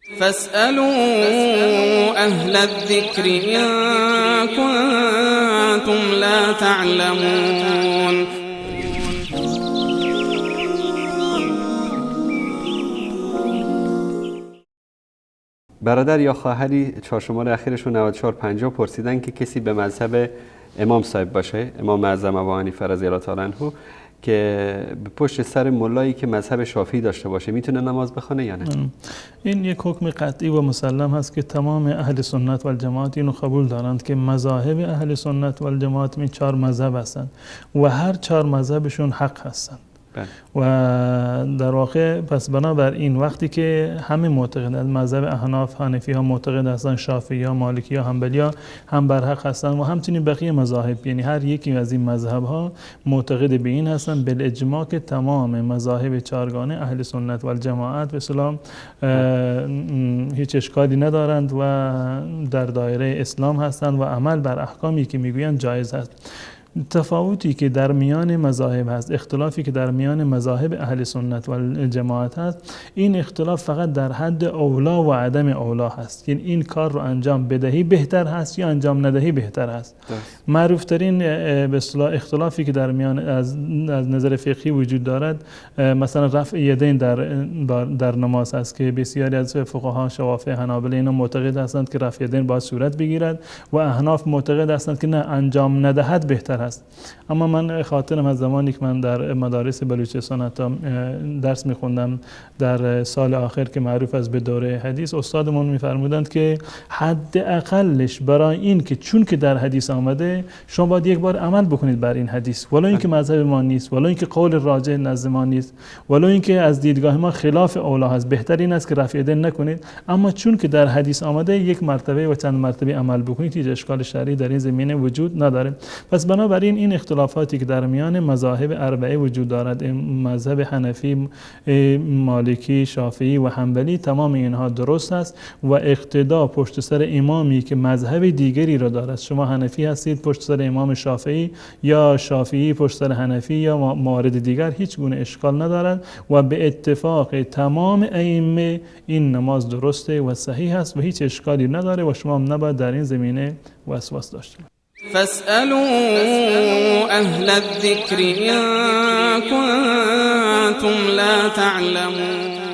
فاسألوا أهل الذكر إن كنتم لا تعلمون. برادر یا خواهری چهارشماره اخیرشون 9450 پرسیدن که کسی به مذهب امام صاحب باشه، امام اعظم ابو حنیفه رضی الله تعالی عنه، که به پشت سر ملایی که مذهب شافعی داشته باشه میتونه نماز بخونه یا نه؟ این یک حکم قطعی و مسلم هست که تمام اهل سنت و الجماعت اینو قبول دارند که مذاهب اهل سنت و الجماعت این 4 مذهب هستند و هر 4 مذهبشون حق هستند. و در واقع پس بنابراین وقتی که همه معتقد از مذهب احناف، حنفی ها معتقد هستند، شافعی ها، مالکی ها، حنبلی ها هم بر حق هستند و همچنین بقیه مذاهب، یعنی هر یکی از این مذهب ها معتقد به این هستند بالاجماع که تمام مذاهب 4گانه اهل سنت و الجماعت به اسلام هیچ اشکالی ندارند و در دایره اسلام هستند و عمل بر احکامی که میگویند جایز است. تفاوتی که در میان مذاهب هست، اختلافی که در میان مذاهب اهل سنت و جماعت هست، این اختلاف فقط در حد اولا و عدم اولا هست، یعنی این کار رو انجام بدهی بهتر هست یا انجام ندهی بهتر هست. معروف ترین به اصطلاح اختلافی که در میان از نظر فقهی وجود دارد مثلا رفع یدین در نماز است که بسیاری از فقها شوافع حنابلة اینا معتقد هستند که رفع یدین باید صورت بگیرد و احناف معتقد هستند که نه، انجام ندهد بهتر است. اما من خاطرم از زمانی که من در مدارس بلوچستان حتی درس میخوندم در سال آخر که معروف است به دوره حدیث، استادمون میفرمودند که حد اقلش برای این که چون که در حدیث آمده شما باید یک بار عمل بکنید بر این حدیث، ولو اینکه مذهب ما نیست، ولو اینکه قول راجح نزد ما نیست، ولو اینکه از دیدگاه ما خلاف اولا هست، بهتر این است که رفع یدین نکنید، اما چون که در حدیث آمده یک مرتبه و چند مرتبه عمل بکنید، هیچ اشکال شرعی در این زمینه وجود نداره. پس بنابراین این اختلافاتی که در میان مذاهب اربعه وجود دارد، مذهب حنفی، مالکی، شافعی و حنبلی، تمام اینها درست است و اقتدا پشت سر امامی که مذهب دیگری را دارد، شما حنفی هستید پشت سر امام شافعی یا شافعی پشت سر حنفی یا موارد دیگر، هیچ گونه اشکال ندارد و به اتفاق تمام ائمه این نماز درسته و صحیح است و هیچ اشکالی نداره و شما هم نباید در این زمینه وسواس داشته باشید. فاسألوا أهل الذكر إن كنتم لا تعلمون.